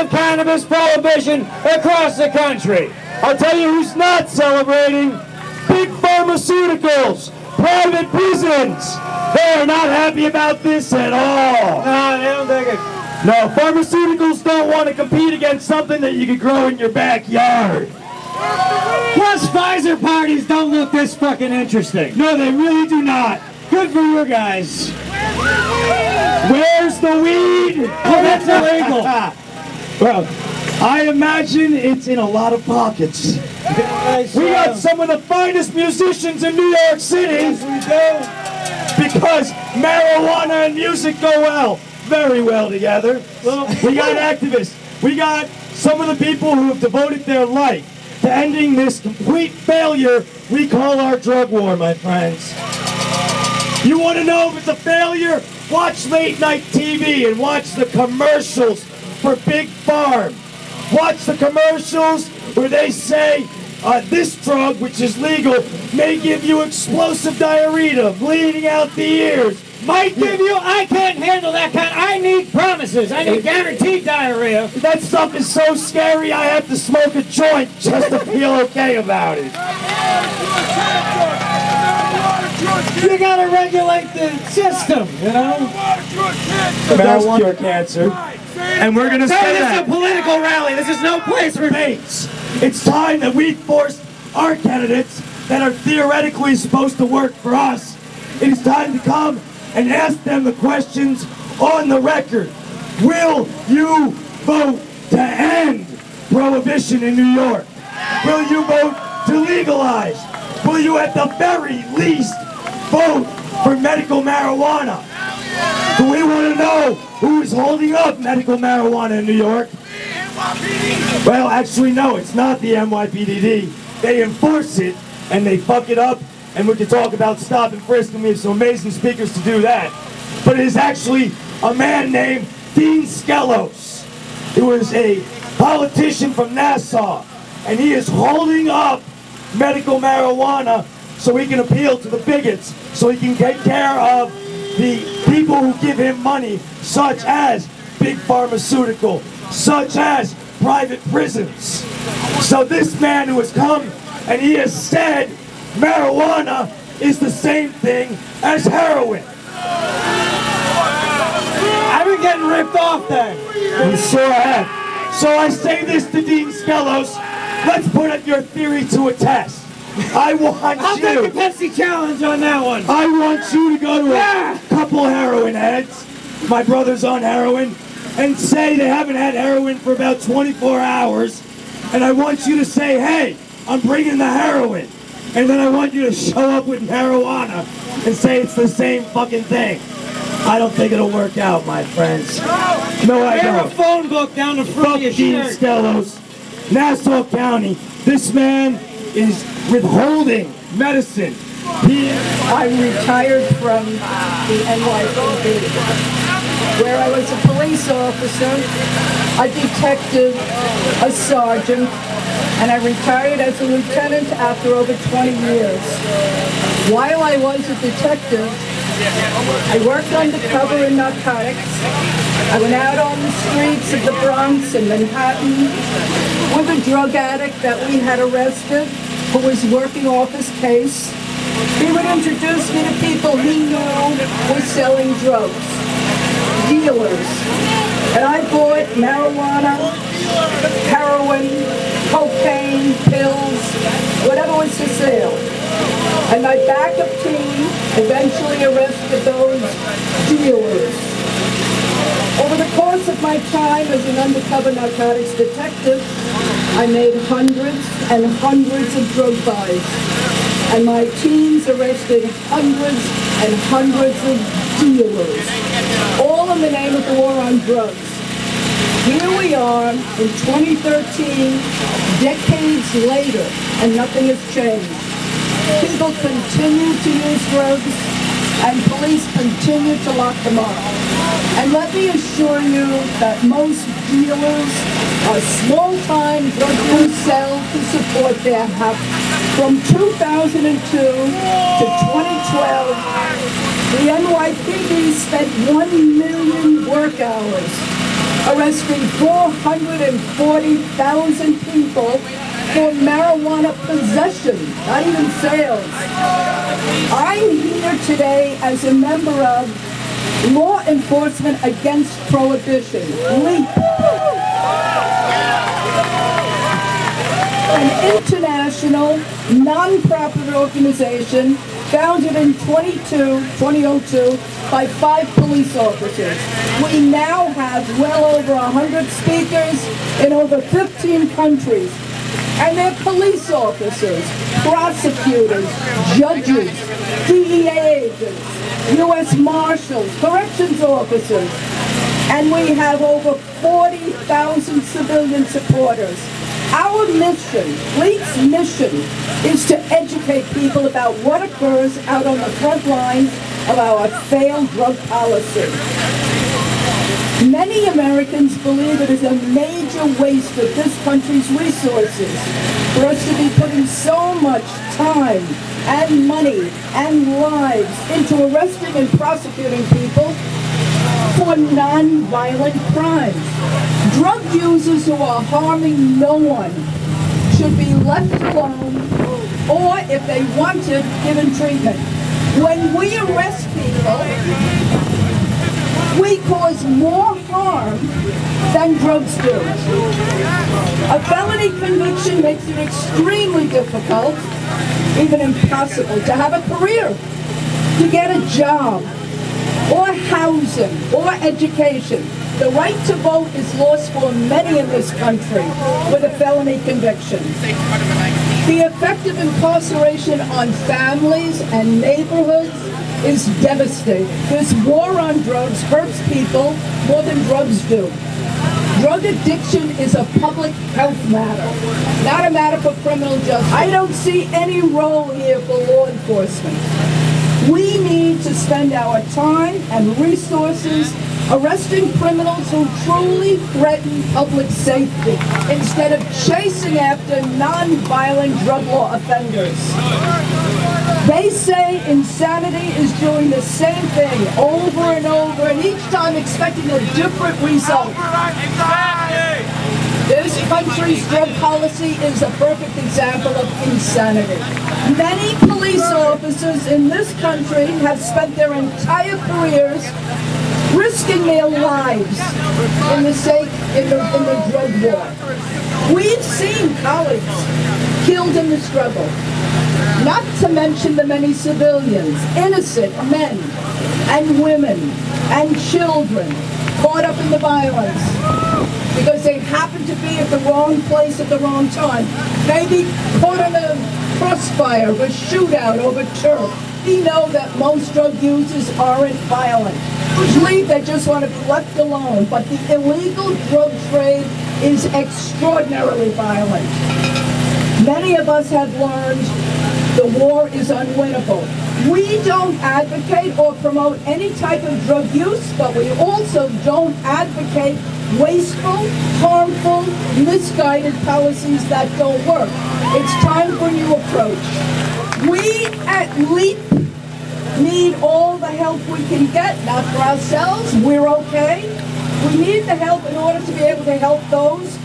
of cannabis prohibition across the country. I'll tell you who's not celebrating. Big pharmaceuticals, private prisons. They are not happy about this at all. No, they don't think it. No, pharmaceuticals don't want to compete against something that you could grow in your backyard. Plus, Pfizer parties don't look this fucking interesting. No, they really do not. Good for you guys. Where's the weed? Oh, that's illegal. Well, I imagine it's in a lot of pockets. We got some of the finest musicians in New York City. Yes, we do. Because marijuana and music go very well together. We got activists. We got some of the people who have devoted their life to ending this complete failure we call our drug war, my friends. You want to know if it's a failure? Watch late night TV and watch the commercials for Big Farm. Watch the commercials where they say this drug, which is legal, may give you explosive diarrhea, bleeding out the ears. Might give you, I can't handle that kind. I need promises. I need guaranteed diarrhea. That stuff is so scary I have to smoke a joint just to feel okay about it. You gotta regulate the system, you know? Marijuana cure cancer. And we're gonna say This is that. a political rally. This is no place for Mates, it's time that we force our candidates that are theoretically supposed to work for us. It is time to come and ask them the questions on the record. Will you vote to end prohibition in New York? Will you vote to legalize? Will you at the very least vote for medical marijuana? Do we want to know who is holding up medical marijuana in New York? Well, actually, no, it's not the NYPD. They enforce it, and they fuck it up, and we can talk about stop and frisk, and we have some amazing speakers to do that. But it is actually a man named Dean Skelos. He was a politician from Nassau, and he is holding up medical marijuana so he can appeal to the bigots, so he can take care of the people who give him money, such as big pharmaceutical, such as private prisons. So this man who has come and he has said marijuana is the same thing as heroin. I've been getting ripped off then. You sure have. So I say this to Dean Skelos, let's put up your theory to a test. I'll take the Pepsi challenge on that one. I want you to go to a couple heroin heads, my brother's on heroin, and say they haven't had heroin for about 24 hours, and I want you to say, hey, I'm bringing the heroin. And then I want you to show up with marijuana and say it's the same fucking thing. I don't think it'll work out, my friends. No, I Wear a don't. phone book down the front of your Dean shirt. Skelos, Nassau County. This man is withholding medicine. I'm retired from the NYPD, where I was a police officer, a detective, a sergeant, and I retired as a lieutenant after over 20 years. While I was a detective, I worked undercover in narcotics. I went out on the streets of the Bronx and Manhattan with a drug addict that we had arrested who was working off his case. He would introduce me to people he knew were selling drugs, dealers. And I bought marijuana, heroin, cocaine, pills, whatever was for sale. And my backup team eventually arrested those dealers. Over the course of my time as an undercover narcotics detective, I made hundreds and hundreds of drug buys. And my teams arrested hundreds and hundreds of dealers, all in the name of the war on drugs. Here we are in 2013, decades later, and nothing has changed. People continue to use drugs, and police continue to lock them up. And let me assure you that most dealers are small-time drug dealers who sell to support their habit. From 2002 to 2012, the NYPD spent 1 million work hours arresting 440,000 people for marijuana possession, not even sales. I'm here today as a member of Law Enforcement Against Prohibition, LEAP, an international non-profit organization founded in 2002 by 5 police officers. We now have well over 100 speakers in over 15 countries. And they're police officers, prosecutors, judges, DEA agents, U.S. Marshals, corrections officers. And we have over 40,000 civilian supporters. Our mission, LEAP's mission, is to educate people about what occurs out on the front lines of our failed drug policy. Many Americans believe it is a major waste of this country's resources for us to be putting so much time and money and lives into arresting and prosecuting people for non-violent crimes. Drug users who are harming no one should be left alone, or if they wanted, given treatment. When we arrest people, we cause more harm than drugs do. A felony conviction makes it extremely difficult, even impossible, to have a career, to get a job, or housing, or education. The right to vote is lost for many in this country with a felony conviction. The effect of incarceration on families and neighborhoods is devastating. This war on drugs hurts people more than drugs do. Drug addiction is a public health matter, not a matter for criminal justice. I don't see any role here for law enforcement. We need to spend our time and resources arresting criminals who truly threaten public safety instead of chasing after non-violent drug law offenders. They say insanity is doing the same thing over and over, and each time expecting a different result. This country's drug policy is a perfect example of insanity. Many police officers in this country have spent their entire careers risking their lives in the drug war. We've seen colleagues killed in the struggle, not to mention the many civilians, innocent men and women and children caught up in the violence because they happened to be at the wrong place at the wrong time. Maybe caught in a crossfire, a shootout over turf. We know that most drug users aren't violent. Usually they just want to be left alone, but the illegal drug trade is extraordinarily violent. Many of us have learned the war is unwinnable. We don't advocate or promote any type of drug use, but we also don't advocate wasteful, harmful, misguided policies that don't work. It's time for a new approach. We at LEAP need all the help we can get, not for ourselves, we're okay. We need the help in order to be able to help those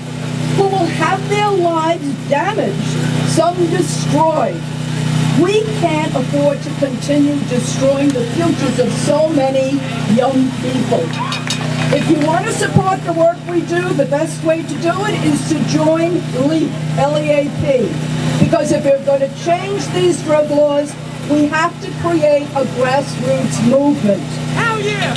who will have their lives damaged, some destroyed. We can't afford to continue destroying the futures of so many young people. If you want to support the work we do, the best way to do it is to join LEAP, L-E-A-P. Because if we're going to change these drug laws, we have to create a grassroots movement. Hell yeah!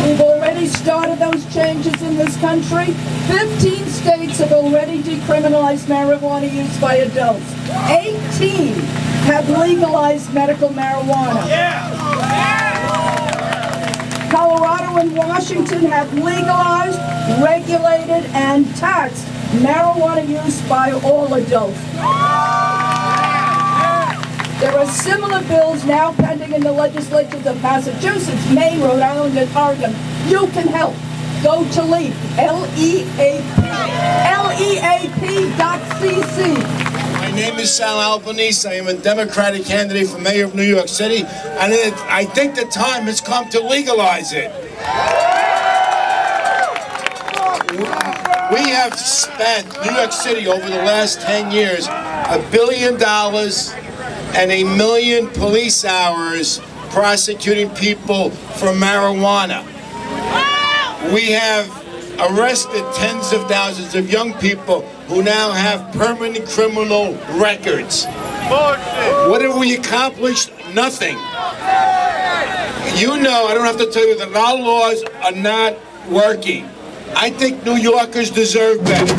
We've already started those changes in this country. 15 states have already decriminalized marijuana use by adults. 18 have legalized medical marijuana. Colorado and Washington have legalized, regulated, and taxed marijuana use by all adults. There are similar bills now pending in the legislatures of Massachusetts, Maine, Rhode Island, and Oregon. You can help. Go to LEAP, L-E-A-P.cc. My name is Sal Albanese. I am a Democratic candidate for mayor of New York City, and I think the time has come to legalize it. have spent, New York City, over the last 10 years, $1 billion and 1 million police hours prosecuting people for marijuana. We have arrested tens of thousands of young people who now have permanent criminal records. What have we accomplished? Nothing. You know, I don't have to tell you that our laws are not working. I think New Yorkers deserve better.